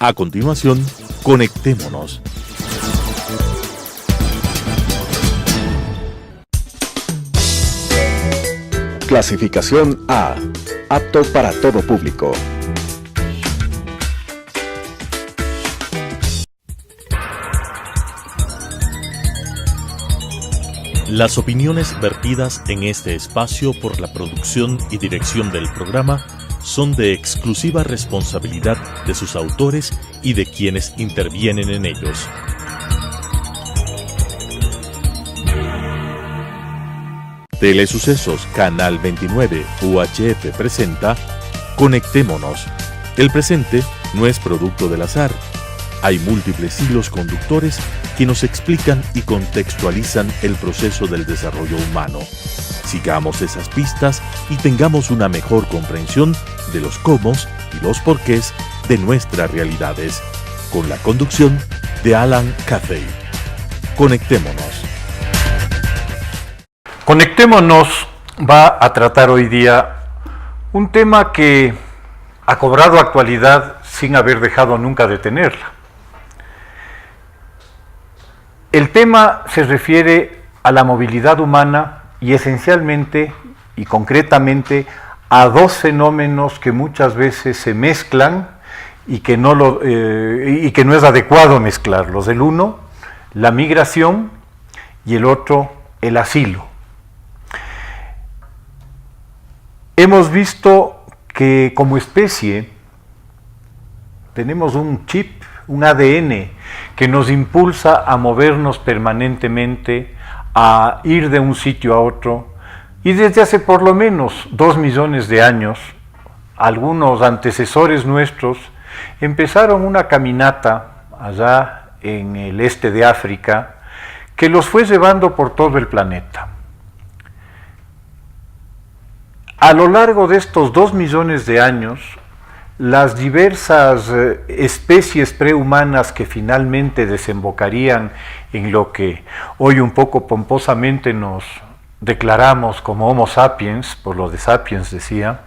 A continuación, conectémonos. Clasificación A. Apto para todo público. Las opiniones vertidas en este espacio por la producción y dirección del programa son de exclusiva responsabilidad de sus autores y de quienes intervienen en ellos. Telesucesos Canal 29 UHF presenta Conectémonos. El presente no es producto del azar. Hay múltiples hilos conductores que nos explican y contextualizan el proceso del desarrollo humano. Sigamos esas pistas y tengamos una mejor comprensión de los cómo y los porqués de nuestras realidades, con la conducción de Alan Cathay. Conectémonos. Conectémonos va a tratar hoy día un tema que ha cobrado actualidad sin haber dejado nunca de tenerla. El tema se refiere a la movilidad humana y esencialmente y concretamente a dos fenómenos que muchas veces se mezclan y que no es adecuado mezclarlos. El uno, la migración, y el otro, el asilo. Hemos visto que como especie tenemos un chip, un ADN, que nos impulsa a movernos permanentemente, a ir de un sitio a otro, y desde hace por lo menos 2 millones de años, algunos antecesores nuestros empezaron una caminata allá en el este de África, que los fue llevando por todo el planeta. A lo largo de estos 2 millones de años, las diversas especies prehumanas que finalmente desembocarían en lo que hoy un poco pomposamente nos declaramos como Homo sapiens, por lo de sapiens decía,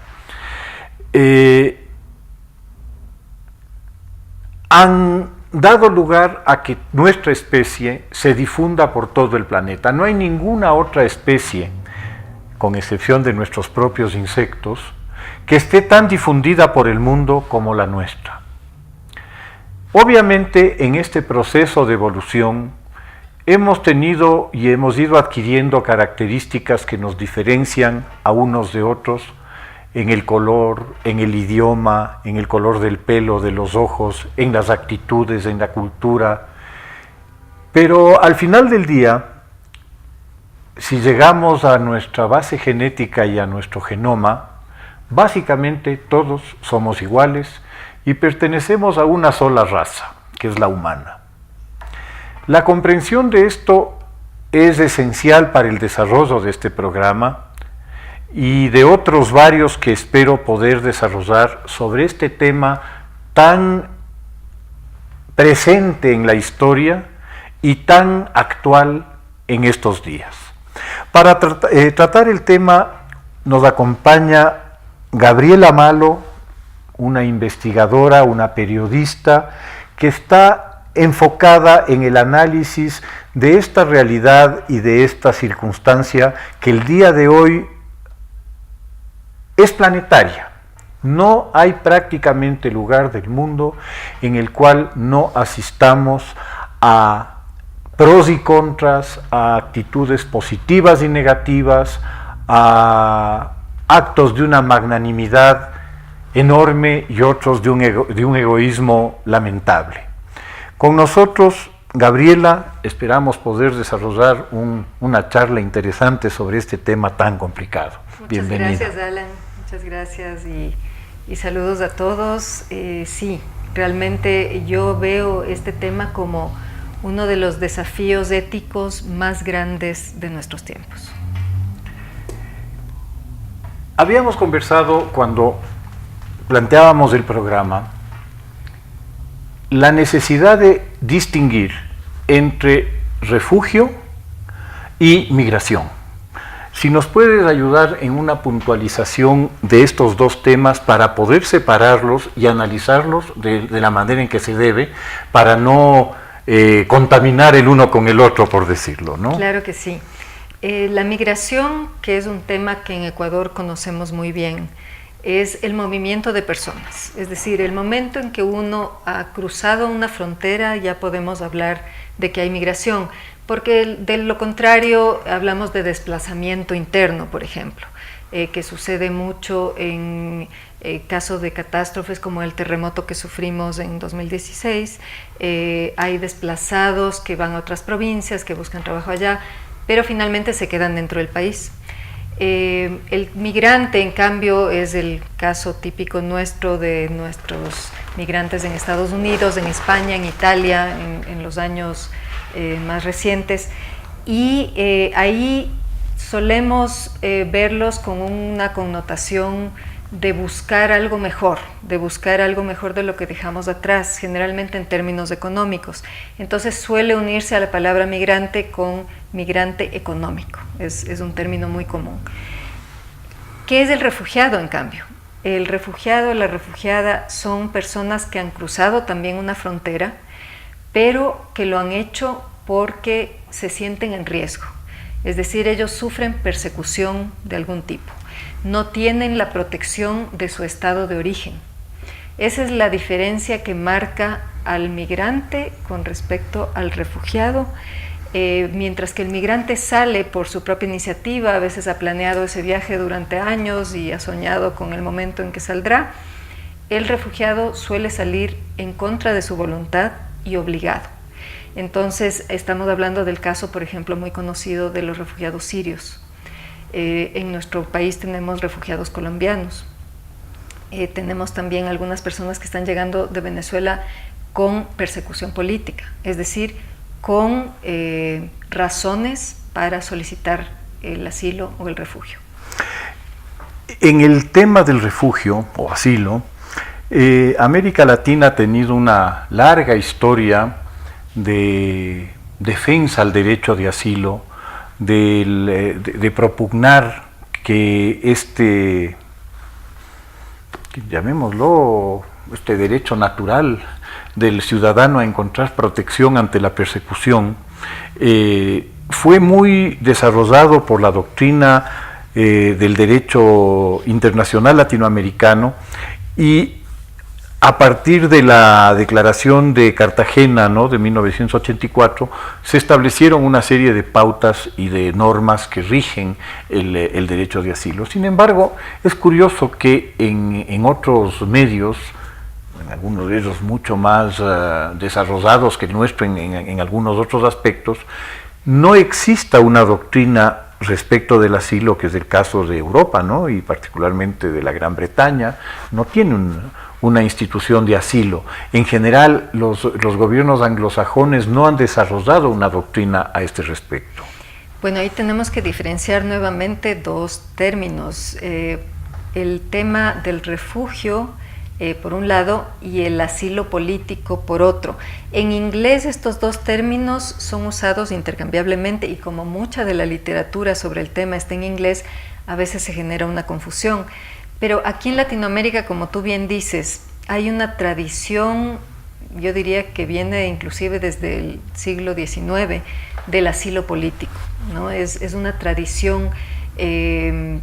han dado lugar a que nuestra especie se difunda por todo el planeta. No hay ninguna otra especie, con excepción de nuestros propios insectos, que esté tan difundida por el mundo como la nuestra. Obviamente, en este proceso de evolución, hemos tenido y hemos ido adquiriendo características que nos diferencian a unos de otros en el color, en el idioma, en el color del pelo, de los ojos, en las actitudes, en la cultura. Pero al final del día, si llegamos a nuestra base genética y a nuestro genoma, básicamente todos somos iguales y pertenecemos a una sola raza, que es la humana. La comprensión de esto es esencial para el desarrollo de este programa y de otros varios que espero poder desarrollar sobre este tema tan presente en la historia y tan actual en estos días. Para tratar el tema nos acompaña Gabriela Malo, una investigadora, una periodista que está enfocada en el análisis de esta realidad y de esta circunstancia que el día de hoy es planetaria. No hay prácticamente lugar del mundo en el cual no asistamos a pros y contras, a actitudes positivas y negativas, a actos de una magnanimidad enorme y otros de un egoísmo lamentable. Con nosotros, Gabriela, esperamos poder desarrollar una charla interesante sobre este tema tan complicado. Bienvenida. Muchas gracias, Alan. Muchas gracias y saludos a todos. Sí, realmente yo veo este tema como uno de los desafíos éticos más grandes de nuestros tiempos. Habíamos conversado cuando planteábamos el programa la necesidad de distinguir entre refugio y migración. Si nos puedes ayudar en una puntualización de estos dos temas para poder separarlos y analizarlos de la manera en que se debe, para no contaminar el uno con el otro, por decirlo, ¿no? Claro que sí. La migración, que es un tema que en Ecuador conocemos muy bien, es el movimiento de personas. Es decir, el momento en que uno ha cruzado una frontera ya podemos hablar de que hay migración, porque de lo contrario hablamos de desplazamiento interno, por ejemplo, que sucede mucho en casos de catástrofes como el terremoto que sufrimos en 2016. Hay desplazados que van a otras provincias, que buscan trabajo allá, pero finalmente se quedan dentro del país. El migrante, en cambio, es el caso típico nuestro, de nuestros migrantes en Estados Unidos, en España, en Italia, en los años más recientes, y ahí solemos verlos con una connotación de buscar algo mejor, de lo que dejamos atrás, generalmente en términos económicos. Entonces suele unirse a la palabra migrante con migrante económico, es un término muy común. ¿Qué es el refugiado, en cambio? El refugiado, la refugiada son personas que han cruzado también una frontera, pero que lo han hecho porque se sienten en riesgo. Es decir, ellos sufren persecución de algún tipo. No tienen la protección de su estado de origen. Esa es la diferencia que marca al migrante con respecto al refugiado. Mientras que el migrante sale por su propia iniciativa, a veces ha planeado ese viaje durante años y ha soñado con el momento en que saldrá, el refugiado suele salir en contra de su voluntad y obligado. Entonces, estamos hablando del caso, por ejemplo, muy conocido de los refugiados sirios. En nuestro país tenemos refugiados colombianos. Tenemos también algunas personas que están llegando de Venezuela con persecución política, es decir, con razones para solicitar el asilo o el refugio. En el tema del refugio o asilo, América Latina ha tenido una larga historia de defensa al derecho de asilo, de propugnar que llamémoslo, este derecho natural del ciudadano a encontrar protección ante la persecución, fue muy desarrollado por la doctrina del derecho internacional latinoamericano, y a partir de la Declaración de Cartagena, ¿no?, de 1984, se establecieron una serie de pautas y de normas que rigen el derecho de asilo. Sin embargo, es curioso que en otros medios, en algunos de ellos mucho más desarrollados que el nuestro en algunos otros aspectos, no exista una doctrina respecto del asilo, que es el caso de Europa, ¿no?, y particularmente de la Gran Bretaña. No tiene una institución de asilo. En general, los gobiernos anglosajones no han desarrollado una doctrina a este respecto. Bueno, ahí tenemos que diferenciar nuevamente dos términos. El tema del refugio, por un lado, y el asilo político, por otro. En inglés estos dos términos son usados intercambiablemente, y como mucha de la literatura sobre el tema está en inglés, a veces se genera una confusión. Pero aquí en Latinoamérica, como tú bien dices, hay una tradición, yo diría que viene inclusive desde el siglo XIX, del asilo político, ¿no? Es una tradición que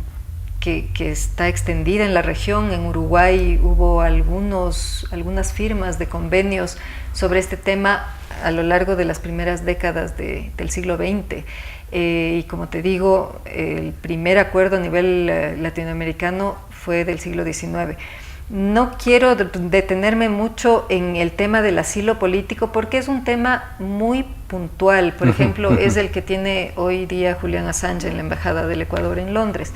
está extendida en la región. En Uruguay hubo algunas firmas de convenios sobre este tema a lo largo de las primeras décadas del siglo XX. Y como te digo, el primer acuerdo a nivel latinoamericano fue del siglo XIX. No quiero detenerme mucho en el tema del asilo político porque es un tema muy puntual. Por ejemplo, es el que tiene hoy día Julian Assange en la Embajada del Ecuador en Londres.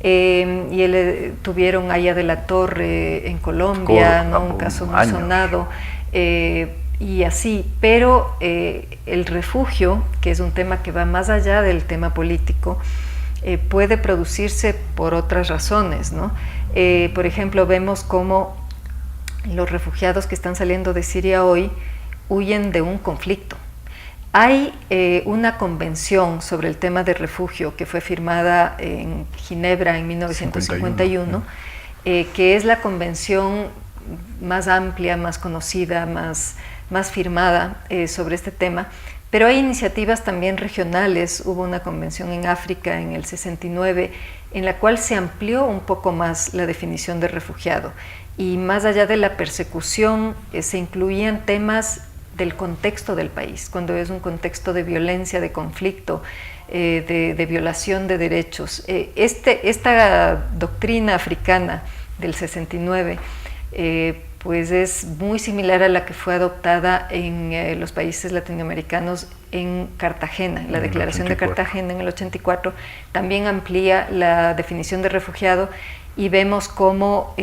Y tuvieron Aya de la Torre en Colombia, ¿no?, un caso muy sonado. Y así, pero el refugio, que es un tema que va más allá del tema político, puede producirse por otras razones, ¿no? Por ejemplo, vemos cómo los refugiados que están saliendo de Siria hoy huyen de un conflicto. Hay una convención sobre el tema de refugio que fue firmada en Ginebra en 1951, que es la convención más amplia, más conocida, más firmada sobre este tema, pero hay iniciativas también regionales. Hubo una convención en África en el 69 en la cual se amplió un poco más la definición de refugiado, y más allá de la persecución se incluían temas del contexto del país, cuando es un contexto de violencia, de conflicto, de violación de derechos. Esta doctrina africana del 69 pues es muy similar a la que fue adoptada en los países latinoamericanos en Cartagena. La Declaración de Cartagena en el 84 también amplía la definición de refugiado, y vemos cómo,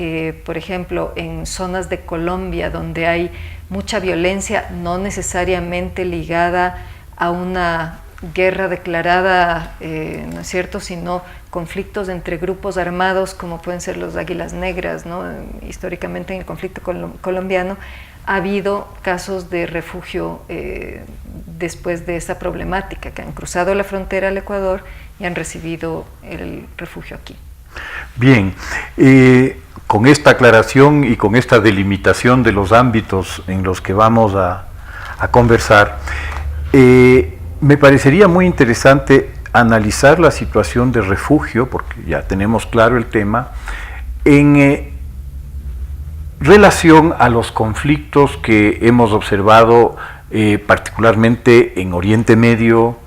por ejemplo, en zonas de Colombia donde hay mucha violencia, no necesariamente ligada a una guerra declarada, ¿no es cierto?, sino conflictos entre grupos armados como pueden ser los Águilas Negras, ¿no? Históricamente en el conflicto colombiano ha habido casos de refugio después de esa problemática, que han cruzado la frontera al Ecuador y han recibido el refugio aquí. Bien, con esta aclaración y con esta delimitación de los ámbitos en los que vamos a conversar, me parecería muy interesante analizar la situación de refugio, porque ya tenemos claro el tema, en relación a los conflictos que hemos observado particularmente en Oriente Medio,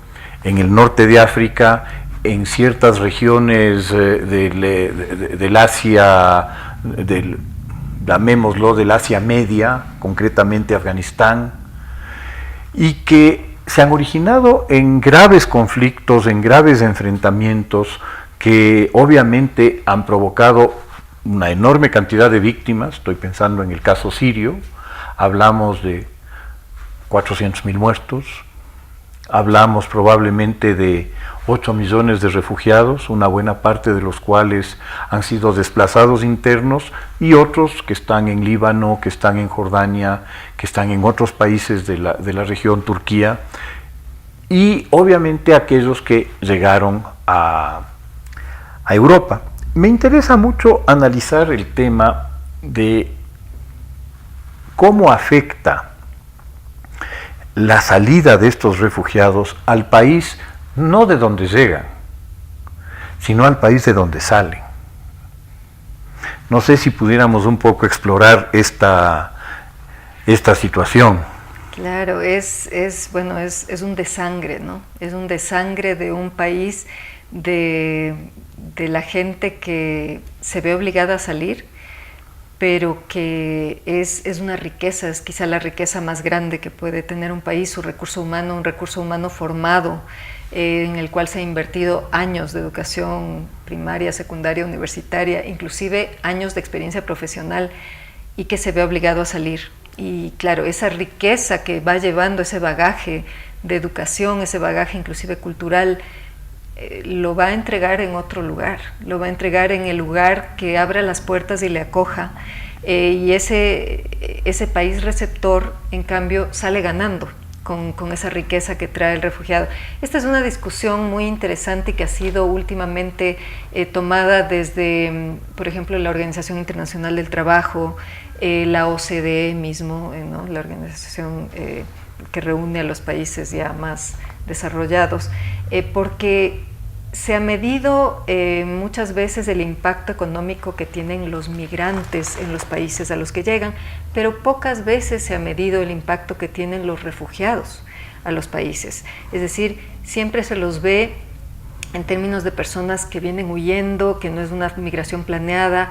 en el norte de África, en ciertas regiones del Asia, llamémoslo del Asia Media, concretamente Afganistán, y que se han originado en graves conflictos, en graves enfrentamientos que obviamente han provocado una enorme cantidad de víctimas. Estoy pensando en el caso sirio, hablamos de 400.000 muertos, hablamos probablemente de 8 millones de refugiados, una buena parte de los cuales han sido desplazados internos, y otros que están en Líbano, que están en Jordania, que están en otros países de la región, Turquía, y obviamente aquellos que llegaron a Europa. Me interesa mucho analizar el tema de cómo afecta la salida de estos refugiados al país, no de donde llegan, sino al país de donde salen. No sé si pudiéramos un poco explorar esta situación. Claro, es un desangre, ¿no? Es un desangre de un país, de la gente que se ve obligada a salir, pero que es una riqueza, es quizá la riqueza más grande que puede tener un país, su recurso humano, un recurso humano formado, en el cual se ha invertido años de educación primaria, secundaria, universitaria, inclusive años de experiencia profesional, y que se ve obligado a salir. Y claro, esa riqueza que va llevando, ese bagaje de educación, ese bagaje inclusive cultural, lo va a entregar en otro lugar, lo va a entregar en el lugar que abra las puertas y le acoja, y ese país receptor, en cambio, sale ganando con esa riqueza que trae el refugiado. Esta es una discusión muy interesante que ha sido últimamente tomada desde, por ejemplo, la Organización Internacional del Trabajo, la OCDE mismo, ¿no? La organización que reúne a los países ya más desarrollados, porque se ha medido muchas veces el impacto económico que tienen los migrantes en los países a los que llegan, pero pocas veces se ha medido el impacto que tienen los refugiados a los países. Es decir, siempre se los ve en términos de personas que vienen huyendo, que no es una migración planeada,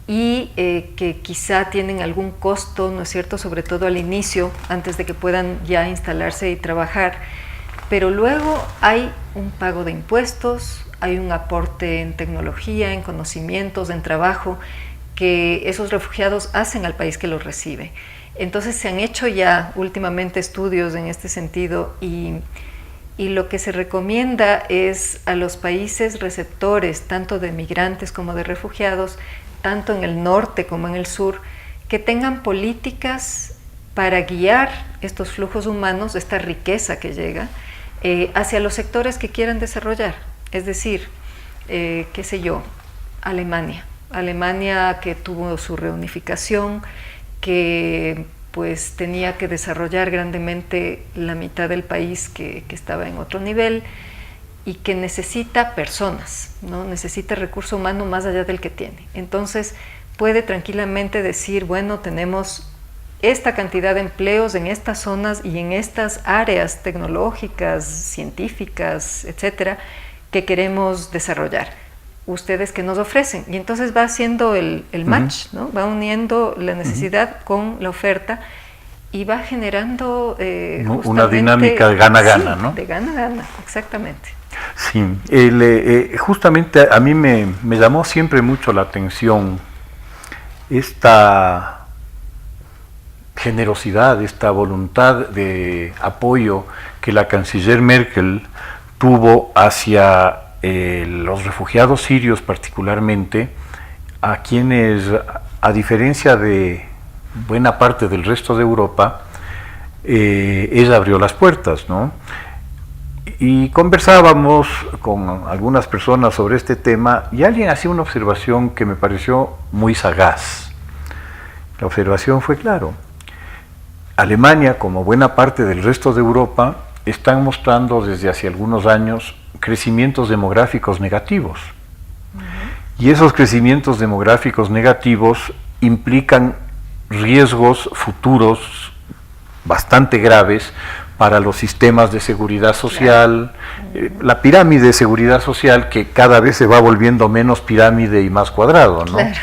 y que quizá tienen algún costo, ¿no es cierto?, sobre todo al inicio, antes de que puedan ya instalarse y trabajar. Pero luego hay un pago de impuestos, hay un aporte en tecnología, en conocimientos, en trabajo, que esos refugiados hacen al país que los recibe. Entonces se han hecho ya últimamente estudios en este sentido, y lo que se recomienda es a los países receptores, tanto de migrantes como de refugiados, tanto en el norte como en el sur, que tengan políticas para guiar estos flujos humanos, esta riqueza que llega, hacia los sectores que quieran desarrollar. Es decir, qué sé yo, Alemania que tuvo su reunificación, que pues tenía que desarrollar grandemente la mitad del país que estaba en otro nivel y que necesita personas, ¿no? Necesita recurso humano más allá del que tiene. Entonces puede tranquilamente decir, bueno, tenemos esta cantidad de empleos en estas zonas y en estas áreas tecnológicas, científicas, etcétera, que queremos desarrollar. ¿Ustedes qué nos ofrecen? Y entonces va haciendo el match, ¿no? Va uniendo la necesidad con la oferta y va generando una dinámica gana-gana, sí, ¿no? De gana-gana, exactamente. Sí, justamente a mí me llamó siempre mucho la atención esta generosidad, esta voluntad de apoyo que la canciller Merkel tuvo hacia los refugiados sirios particularmente, a quienes, a diferencia de buena parte del resto de Europa, ella abrió las puertas, ¿no? Y conversábamos con algunas personas sobre este tema y alguien hacía una observación que me pareció muy sagaz. La observación fue claro. Alemania, como buena parte del resto de Europa, están mostrando desde hace algunos años crecimientos demográficos negativos. Y esos crecimientos demográficos negativos implican riesgos futuros bastante graves para los sistemas de seguridad social, la pirámide de seguridad social que cada vez se va volviendo menos pirámide y más cuadrado, ¿no? Claro.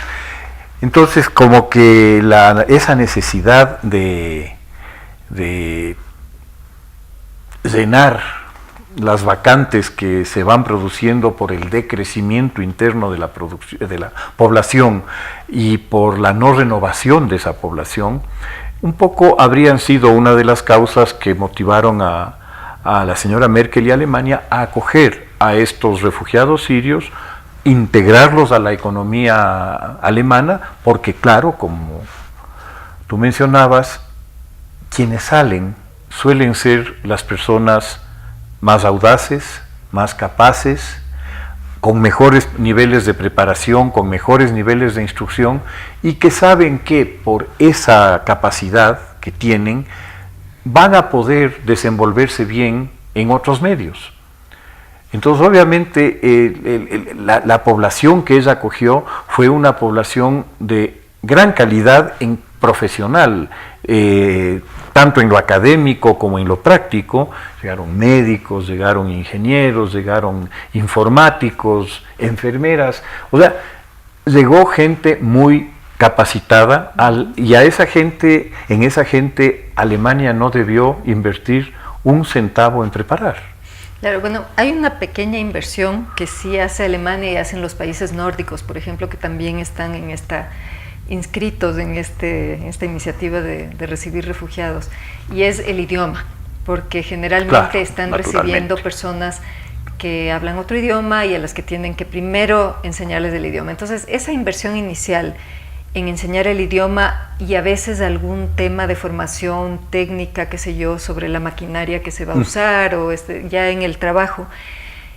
Entonces, como que esa necesidad de llenar las vacantes que se van produciendo por el decrecimiento interno de la población y por la no renovación de esa población, un poco habrían sido una de las causas que motivaron a la señora Merkel y a Alemania a acoger a estos refugiados sirios, integrarlos a la economía alemana, porque claro, como tú mencionabas, quienes salen suelen ser las personas más audaces, más capaces, con mejores niveles de preparación, con mejores niveles de instrucción, y que saben que por esa capacidad que tienen van a poder desenvolverse bien en otros medios. Entonces, obviamente, la población que ella acogió fue una población de gran calidad en profesional, tanto en lo académico como en lo práctico. Llegaron médicos, llegaron ingenieros, llegaron informáticos, enfermeras, o sea, llegó gente muy capacitada y a esa gente, en esa gente Alemania no debió invertir un centavo en preparar. Claro, bueno, hay una pequeña inversión que sí hace Alemania y hacen los países nórdicos, por ejemplo, que también están inscritos en esta iniciativa de recibir refugiados, y es el idioma, porque generalmente están recibiendo personas que hablan otro idioma y a las que tienen que primero enseñarles el idioma. Entonces, esa inversión inicial en enseñar el idioma y a veces algún tema de formación técnica, qué sé yo, sobre la maquinaria que se va a usar o ya en el trabajo,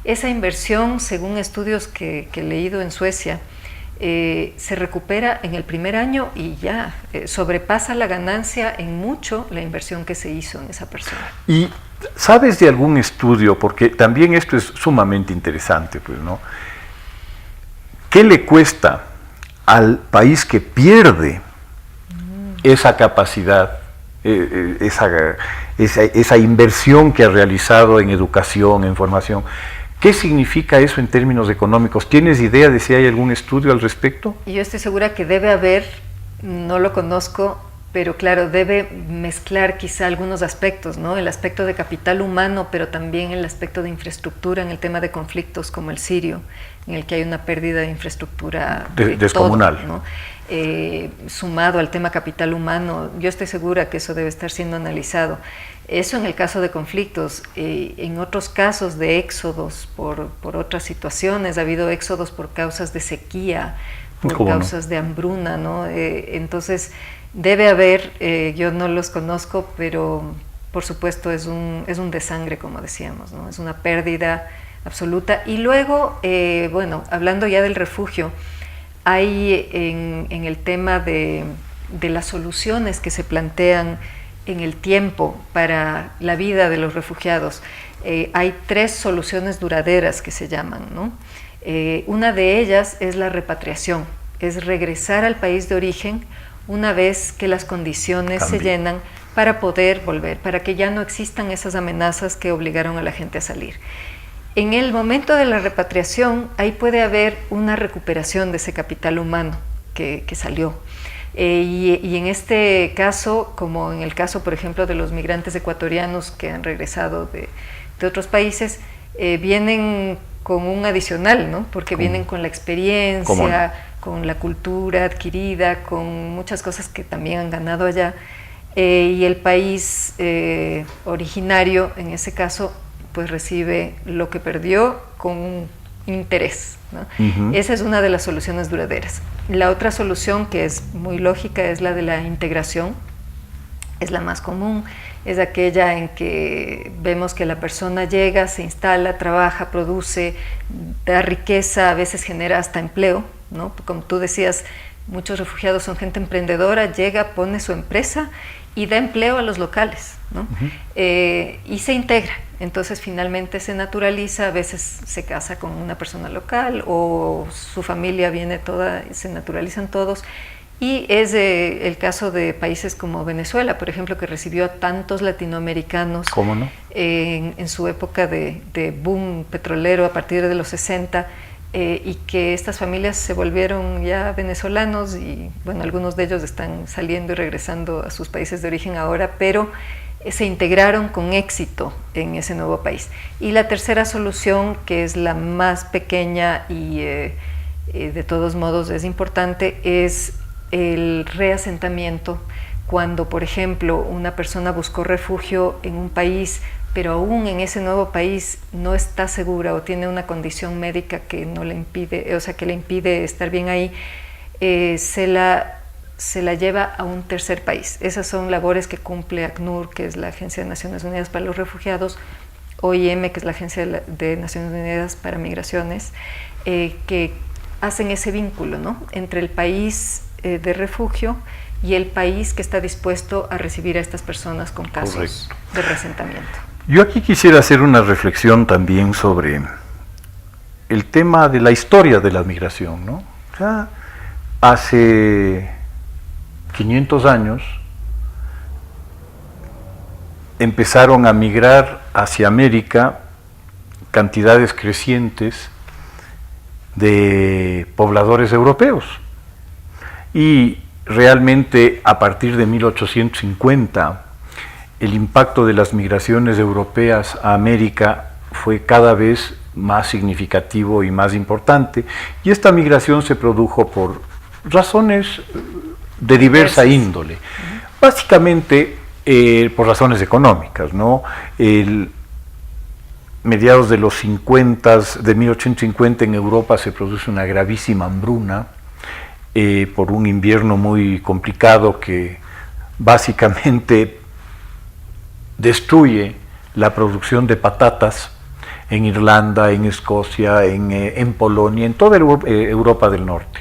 esa inversión, según estudios que he leído en Suecia, se recupera en el primer año y ya sobrepasa la ganancia en mucho la inversión que se hizo en esa persona. ¿Y sabes de algún estudio? Porque también esto es sumamente interesante, pues, ¿no? ¿Qué le cuesta al país que pierde esa capacidad, esa inversión que ha realizado en educación, en formación? ¿Qué significa eso en términos económicos? ¿Tienes idea de si hay algún estudio al respecto? Yo estoy segura que debe haber, no lo conozco, pero claro, debe mezclar quizá algunos aspectos, ¿no? El aspecto de capital humano, pero también el aspecto de infraestructura en el tema de conflictos como el sirio, en el que hay una pérdida de infraestructura descomunal, todo, ¿no? Sumado al tema capital humano, yo estoy segura que eso debe estar siendo analizado. Eso en el caso de conflictos. En otros casos de éxodos por otras situaciones, ha habido éxodos por causas de sequía, por causas de hambruna, ¿no? Entonces, Debe haber, yo no los conozco, pero por supuesto es un desangre, como decíamos, ¿no? Es una pérdida absoluta. Y luego, bueno, hablando ya del refugio, hay en el tema de las soluciones que se plantean en el tiempo para la vida de los refugiados, hay 3 soluciones duraderas que se llaman, ¿no? Una de ellas es la repatriación, es regresar al país de origen una vez que las condiciones se llenan para poder volver, para que ya no existan esas amenazas que obligaron a la gente a salir. En el momento de la repatriación, ahí puede haber una recuperación de ese capital humano que salió. Y en este caso, como en el caso, por ejemplo, de los migrantes ecuatorianos que han regresado de otros países, vienen con un adicional, ¿no? Porque vienen con la experiencia, con la cultura adquirida, con muchas cosas que también han ganado allá. Y el país originario, en ese caso, pues recibe lo que perdió con un interés, ¿no? Esa es una de las soluciones duraderas. La otra solución, que es muy lógica, es la de la integración. Es la más común, es aquella en que vemos que la persona llega, se instala, trabaja, produce, da riqueza, a veces genera hasta empleo, ¿no? Como tú decías, muchos refugiados son gente emprendedora, llega, pone su empresa y da empleo a los locales, ¿no? Y se integra. Entonces finalmente se naturaliza, a veces se casa con una persona local o su familia viene toda, se naturalizan todos. Y es el caso de países como Venezuela, por ejemplo, que recibió a tantos latinoamericanos. ¿Cómo no? En su época de boom petrolero a partir de los 60, y que estas familias se volvieron ya venezolanos y bueno, algunos de ellos están saliendo y regresando a sus países de origen ahora, pero se integraron con éxito en ese nuevo país. Y la tercera solución, que es la más pequeña y de todos modos es importante, es el reasentamiento. Cuando, por ejemplo, una persona buscó refugio en un país, pero aún en ese nuevo país no está segura o tiene una condición médica que no le impide, o sea, que le impide estar bien ahí, se la lleva a un tercer país. Esas son labores que cumple ACNUR, que es la Agencia de Naciones Unidas para los Refugiados, OIM, que es la Agencia de Naciones Unidas para Migraciones, que hacen ese vínculo, ¿no?, entre el país de refugio y el país que está dispuesto a recibir a estas personas con casos de reasentamiento. Yo aquí quisiera hacer una reflexión también sobre el tema de la historia de la migración, ¿no? O sea, hace 500 años empezaron a migrar hacia América cantidades crecientes de pobladores europeos. Y realmente a partir de 1850 el impacto de las migraciones europeas a América fue cada vez más significativo y más importante, y esta migración se produjo por razones de diversa índole, básicamente por razones económicas, ¿no? Mediados de los 50, de 1850 en Europa se produce una gravísima hambruna, por un invierno muy complicado que básicamente destruye la producción de patatas en Irlanda, en Escocia, en Polonia, en toda Europa del Norte.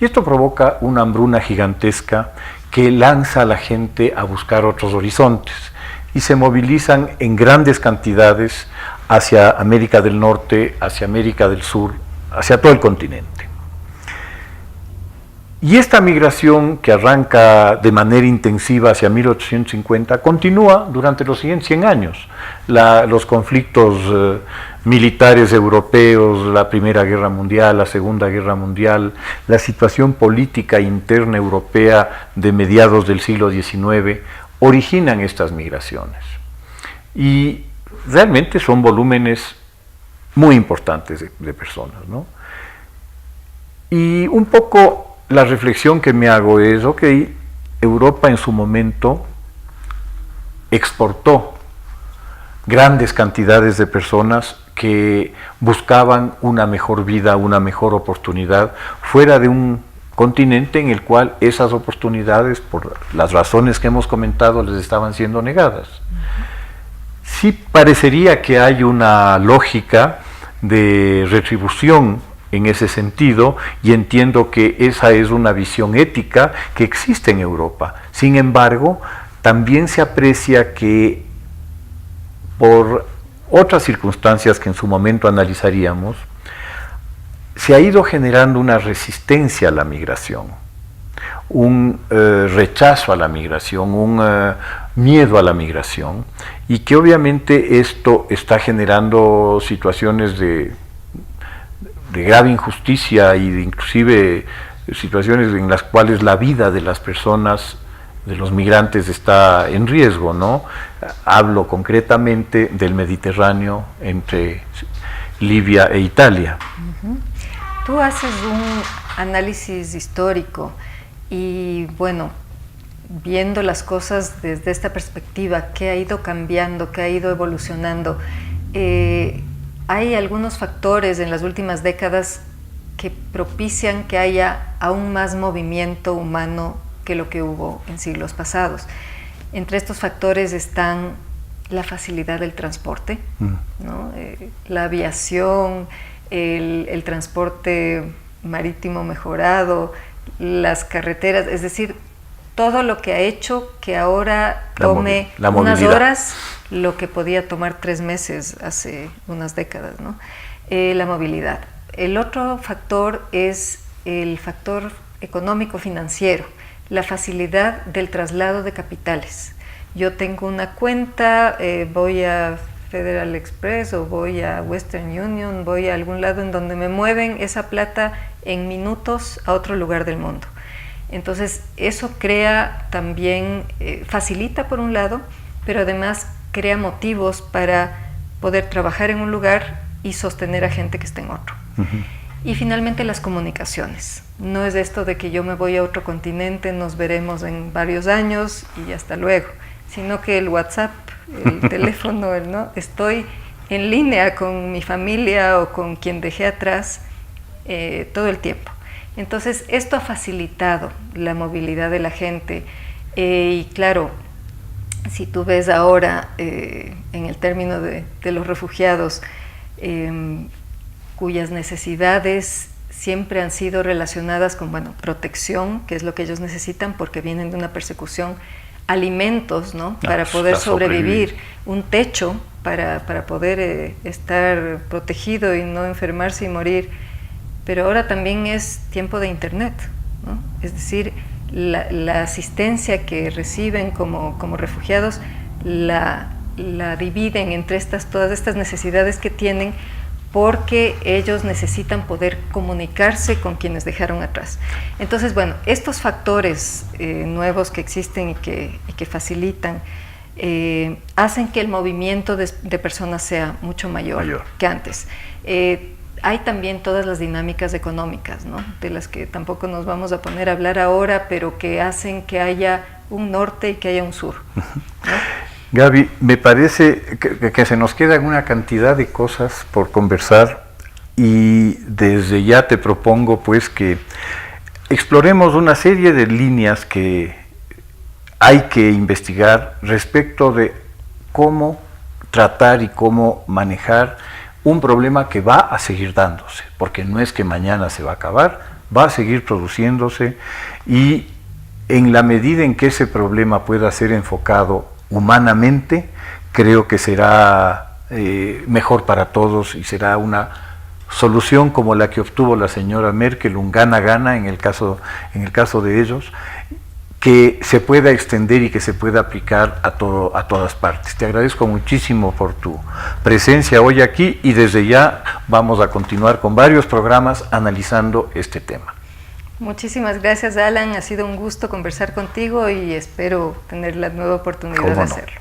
Y esto provoca una hambruna gigantesca que lanza a la gente a buscar otros horizontes y se movilizan en grandes cantidades hacia América del Norte, hacia América del Sur, hacia todo el continente. Y esta migración, que arranca de manera intensiva hacia 1850, continúa durante los siguientes 100 años. Los conflictos militares europeos, la Primera Guerra Mundial, la Segunda Guerra Mundial, la situación política interna europea de mediados del siglo XIX, originan estas migraciones. Y realmente son volúmenes muy importantes de personas, ¿no? Y un poco la reflexión que me hago es, ok, Europa en su momento exportó grandes cantidades de personas que buscaban una mejor vida, una mejor oportunidad, fuera de un continente en el cual esas oportunidades, por las razones que hemos comentado, les estaban siendo negadas. Sí parecería que hay una lógica de retribución en ese sentido, y entiendo que esa es una visión ética que existe en Europa. Sin embargo, también se aprecia que por otras circunstancias que en su momento analizaríamos, se ha ido generando una resistencia a la migración, un rechazo a la migración, un miedo a la migración, y que obviamente esto está generando situaciones de grave injusticia y de inclusive situaciones en las cuales la vida de las personas, de los migrantes, está en riesgo, ¿no? Hablo concretamente del Mediterráneo entre Libia e Italia. Tú haces un análisis histórico y bueno, viendo las cosas desde esta perspectiva, qué ha ido cambiando, qué ha ido evolucionando, hay algunos factores en las últimas décadas que propician que haya aún más movimiento humano que lo que hubo en siglos pasados. Entre estos factores están la facilidad del transporte, ¿no? La aviación, el transporte marítimo mejorado, las carreteras, es decir, todo lo que ha hecho que ahora tome unas horas lo que podía tomar 3 meses hace unas décadas, ¿no? La movilidad. El otro factor es el factor económico-financiero, la facilidad del traslado de capitales. Yo tengo una cuenta, voy a Federal Express o voy a Western Union, voy a algún lado en donde me mueven esa plata en minutos a otro lugar del mundo. Entonces eso crea también, facilita por un lado, pero además crea motivos para poder trabajar en un lugar y sostener a gente que está en otro. Y finalmente las comunicaciones. No es esto de que yo me voy a otro continente, nos veremos en varios años y hasta luego, sino que el WhatsApp, el teléfono, ¿no? Estoy en línea con mi familia o con quien dejé atrás todo el tiempo. Entonces esto ha facilitado la movilidad de la gente y claro, si tú ves ahora en el término de los refugiados, cuyas necesidades siempre han sido relacionadas con, bueno, protección, que es lo que ellos necesitan porque vienen de una persecución, alimentos, ¿no? Para poder sobrevivir, un techo para poder estar protegido y no enfermarse y morir. Pero ahora también es tiempo de internet, ¿no? Es decir, la asistencia que reciben como refugiados la dividen entre todas estas necesidades que tienen, porque ellos necesitan poder comunicarse con quienes dejaron atrás. Entonces, bueno, estos factores nuevos que existen y que facilitan hacen que el movimiento de personas sea mucho mayor que antes. Hay también todas las dinámicas económicas, ¿no? De las que tampoco nos vamos a poner a hablar ahora, pero que hacen que haya un norte y que haya un sur, ¿no? Gaby, me parece que se nos quedan una cantidad de cosas por conversar y desde ya te propongo pues que exploremos una serie de líneas que hay que investigar respecto de cómo tratar y cómo manejar un problema que va a seguir dándose, porque no es que mañana se va a acabar, va a seguir produciéndose, y en la medida en que ese problema pueda ser enfocado humanamente, creo que será mejor para todos y será una solución como la que obtuvo la señora Merkel, un gana-gana en el caso de ellos, que se pueda extender y que se pueda aplicar a todas partes. Te agradezco muchísimo por tu presencia hoy aquí y desde ya vamos a continuar con varios programas analizando este tema. Muchísimas gracias, Alan. Ha sido un gusto conversar contigo y espero tener la nueva oportunidad de hacerlo.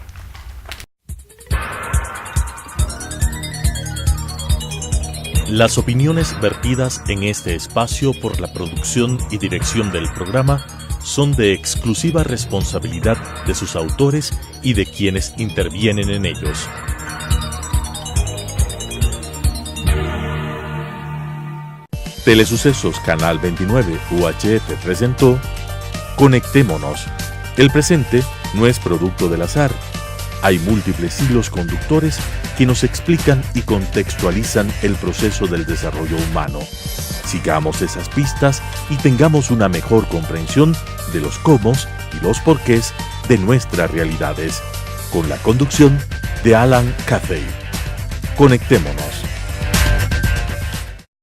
Las opiniones vertidas en este espacio por la producción y dirección del programa son de exclusiva responsabilidad de sus autores y de quienes intervienen en ellos. Telesucesos Canal 29 UHF presentó Conectémonos. El presente no es producto del azar. Hay múltiples hilos conductores que nos explican y contextualizan el proceso del desarrollo humano. Sigamos esas pistas y tengamos una mejor comprensión de los cómo y los porqués de nuestras realidades, con la conducción de Alan Cathay. Conectémonos.